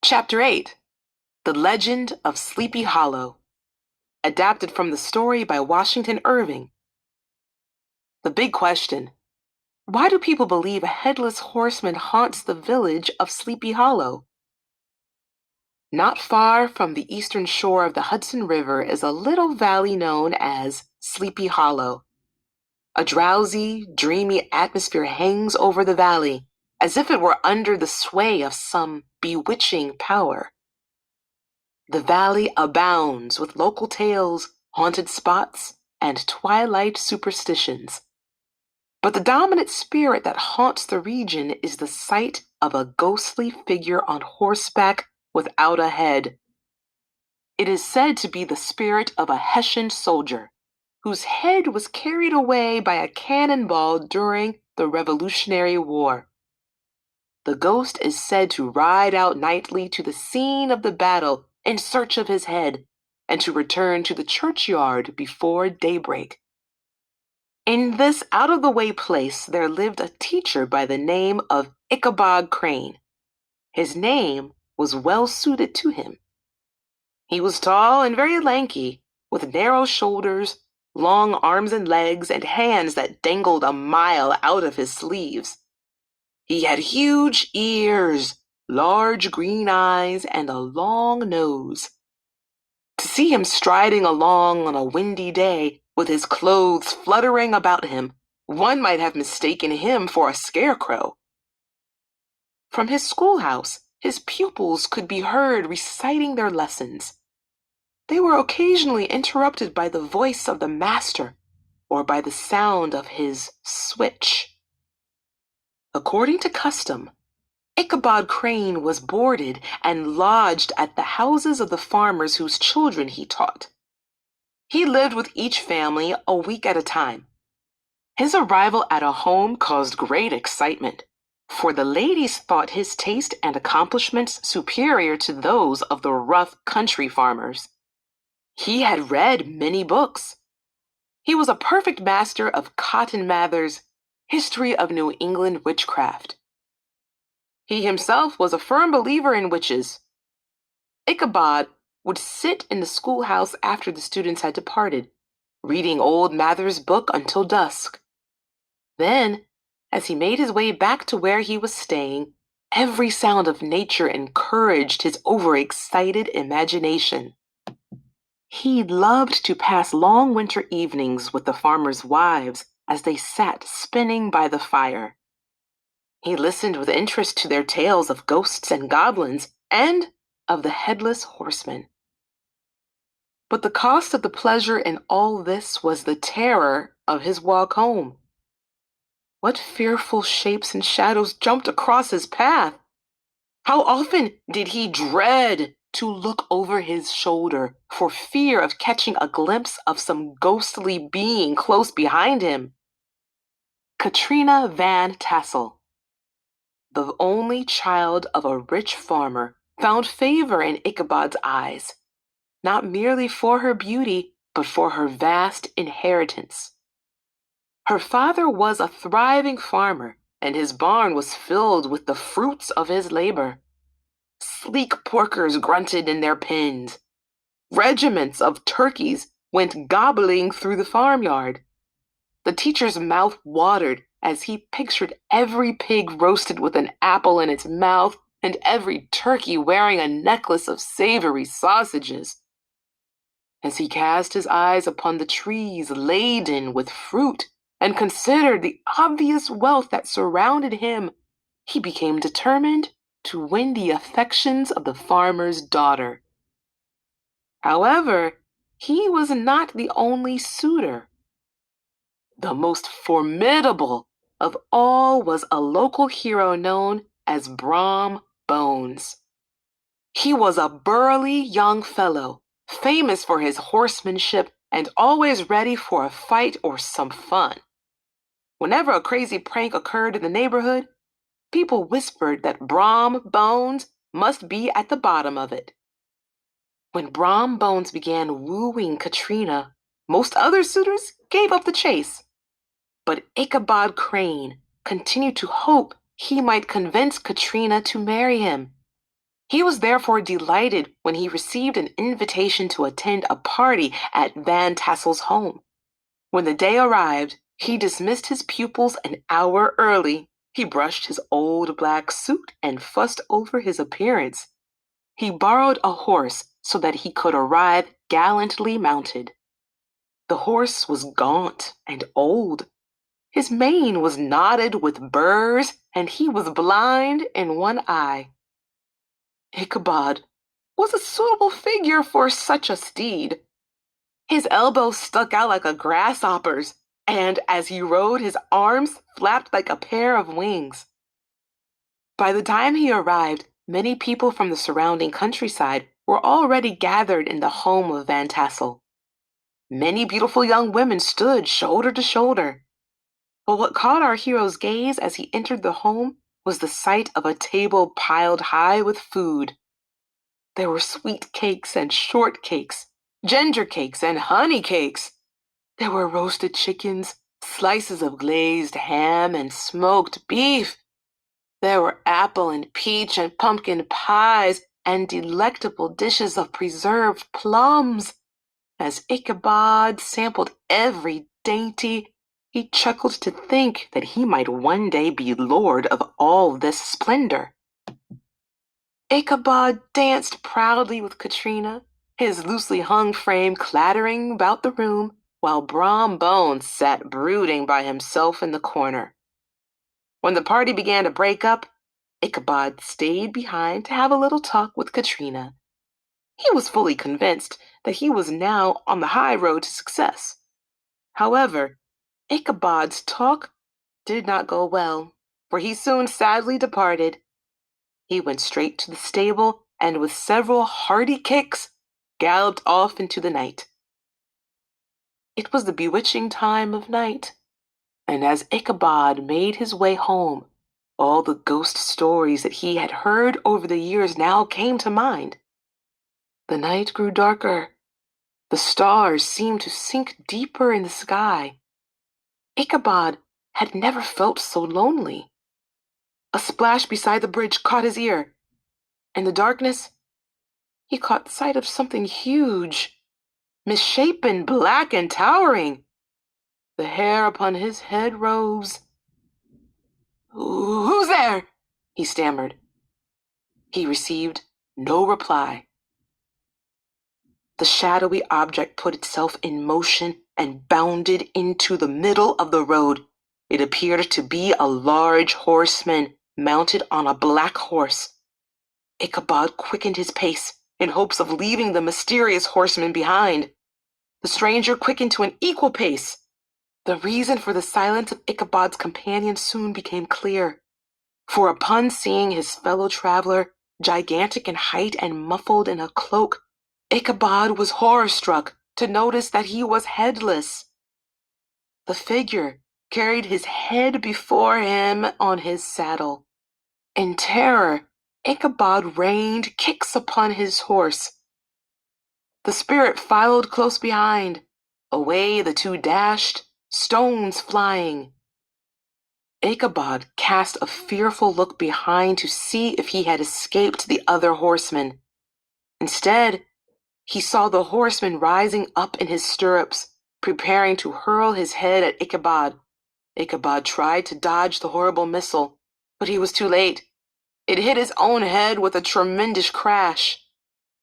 Chapter 8 The Legend of Sleepy Hollow, adapted from the story by Washington Irving. The big question: why do people believe a headless horseman haunts the village of Sleepy Hollow? Not far from the eastern shore of the Hudson River is a little valley known as Sleepy Hollow. A drowsy, dreamy atmosphere hangs over the valley, as if it were under the sway of some bewitching power. The valley abounds with local tales, haunted spots, and twilight superstitions. But the dominant spirit that haunts the region is the sight of a ghostly figure on horseback without a head. It is said to be the spirit of a Hessian soldier, whose head was carried away by a cannonball during the Revolutionary War. The ghost is said to ride out nightly to the scene of the battle in search of his head, and to return to the churchyard before daybreak. In this out-of-the-way place there lived a teacher by the name of Ichabod Crane. His name was well suited to him. He was tall and very lanky, with narrow shoulders, long arms and legs, and hands that dangled a mile out of his sleeves. He had huge ears, large green eyes, and a long nose. To see him striding along on a windy day, with his clothes fluttering about him, one might have mistaken him for a scarecrow. From his schoolhouse, his pupils could be heard reciting their lessons. They were occasionally interrupted by the voice of the master or by the sound of his switch. According to custom, Ichabod Crane was boarded and lodged at the houses of the farmers whose children he taught. He lived with each family a week at a time. His arrival at a home caused great excitement, for the ladies thought his taste and accomplishments superior to those of the rough country farmers. He had read many books. He was a perfect master of Cotton Mather's History of New England Witchcraft. He himself was a firm believer in witches. Ichabod would sit in the schoolhouse after the students had departed, reading old Mather's book until dusk. Then, as he made his way back to where he was staying, every sound of nature encouraged his overexcited imagination. He loved to pass long winter evenings with the farmers' wives as they sat spinning by the fire. He listened with interest to their tales of ghosts and goblins and of the headless horseman. But the cost of the pleasure in all this was the terror of his walk home. What fearful shapes and shadows jumped across his path! How often did he dread to look over his shoulder for fear of catching a glimpse of some ghostly being close behind him? Katrina Van Tassel, the only child of a rich farmer, found favor in Ichabod's eyes, not merely for her beauty, but for her vast inheritance. Her father was a thriving farmer, and his barn was filled with the fruits of his labor. Sleek porkers grunted in their pens. Regiments of turkeys went gobbling through the farmyard. The teacher's mouth watered as he pictured every pig roasted with an apple in its mouth and every turkey wearing a necklace of savory sausages. As he cast his eyes upon the trees laden with fruit and considered the obvious wealth that surrounded him, he became determined to win the affections of the farmer's daughter. However, he was not the only suitor. The most formidable of all was a local hero known as Brom Bones. He was a burly young fellow, famous for his horsemanship and always ready for a fight or some fun. Whenever a crazy prank occurred in the neighborhood, people whispered that Brom Bones must be at the bottom of it. When Brom Bones began wooing Katrina, most other suitors gave up the chase. But Ichabod Crane continued to hope he might convince Katrina to marry him. He was therefore delighted when he received an invitation to attend a party at Van Tassel's home. When the day arrived, he dismissed his pupils an hour early. He brushed his old black suit and fussed over his appearance. He borrowed a horse so that he could arrive gallantly mounted. The horse was gaunt and old. His mane was knotted with burrs, and he was blind in one eye. Ichabod was a suitable figure for such a steed. His elbows stuck out like a grasshopper's, and as he rode, his arms flapped like a pair of wings. By the time he arrived, many people from the surrounding countryside were already gathered in the home of Van Tassel. Many beautiful young women stood shoulder to shoulder. But what caught our hero's gaze as he entered the home was the sight of a table piled high with food. There were sweet cakes and short cakes, ginger cakes and honey cakes. There were roasted chickens, slices of glazed ham, and smoked beef. There were apple and peach and pumpkin pies and delectable dishes of preserved plums. As Ichabod sampled every dainty, he chuckled to think that he might one day be lord of all this splendor. Ichabod danced proudly with Katrina, his loosely hung frame clattering about the room, while Brom Bones sat brooding by himself in the corner. When the party began to break up, Ichabod stayed behind to have a little talk with Katrina. He was fully convinced that he was now on the high road to success. However, Ichabod's talk did not go well, for he soon sadly departed. He went straight to the stable and with several hearty kicks galloped off into the night. It was the bewitching time of night, and as Ichabod made his way home, all the ghost stories that he had heard over the years now came to mind. The night grew darker. The stars seemed to sink deeper in the sky. Ichabod had never felt so lonely. A splash beside the bridge caught his ear. In the darkness, he caught sight of something huge, misshapen, black, and towering. The hair upon his head rose. "Who's there?" he stammered. He received no reply. The shadowy object put itself in motion and bounded into the middle of the road. It appeared to be a large horseman mounted on a black horse. Ichabod quickened his pace in hopes of leaving the mysterious horseman behind. The stranger quickened to an equal pace. The reason for the silence of Ichabod's companion soon became clear. For upon seeing his fellow traveler, gigantic in height and muffled in a cloak, Ichabod was horror-struck to notice that he was headless. The figure carried his head before him on his saddle. In terror, Ichabod rained kicks upon his horse. The spirit followed close behind. Away the two dashed, stones flying. Ichabod cast a fearful look behind to see if he had escaped the other horsemen. Instead, he saw the horseman rising up in his stirrups, preparing to hurl his head at Ichabod. Ichabod tried to dodge the horrible missile, but he was too late. It hit his own head with a tremendous crash.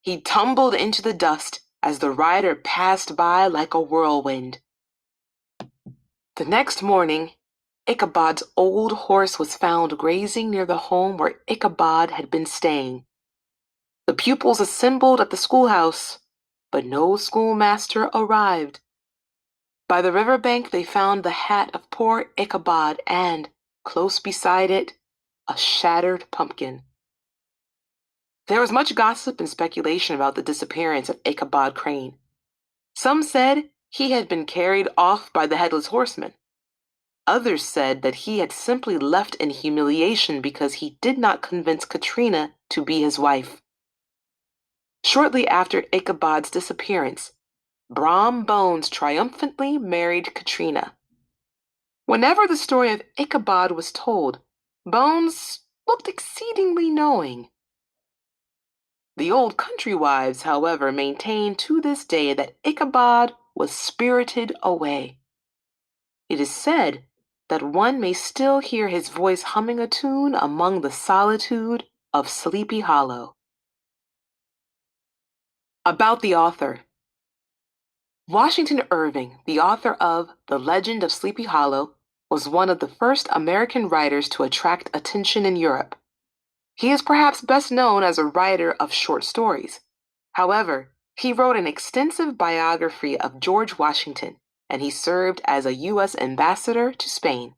He tumbled into the dust as the rider passed by like a whirlwind. The next morning, Ichabod's old horse was found grazing near the home where Ichabod had been staying. The pupils assembled at the schoolhouse, but no schoolmaster arrived. By the river bank they found the hat of poor Ichabod and, close beside it, a shattered pumpkin. There was much gossip and speculation about the disappearance of Ichabod Crane. Some said he had been carried off by the headless horseman. Others said that he had simply left in humiliation because he did not convince Katrina to be his wife. Shortly after Ichabod's disappearance, Brom Bones triumphantly married Katrina. Whenever the story of Ichabod was told, Bones looked exceedingly knowing. The old country wives, however, maintain to this day that Ichabod was spirited away. It is said that one may still hear his voice humming a tune among the solitude of Sleepy Hollow. About the author. Washington Irving, the author of The Legend of Sleepy Hollow, was one of the first American writers to attract attention in Europe. He is perhaps best known as a writer of short stories. However, he wrote an extensive biography of George Washington, and he served as a U.S. ambassador to Spain.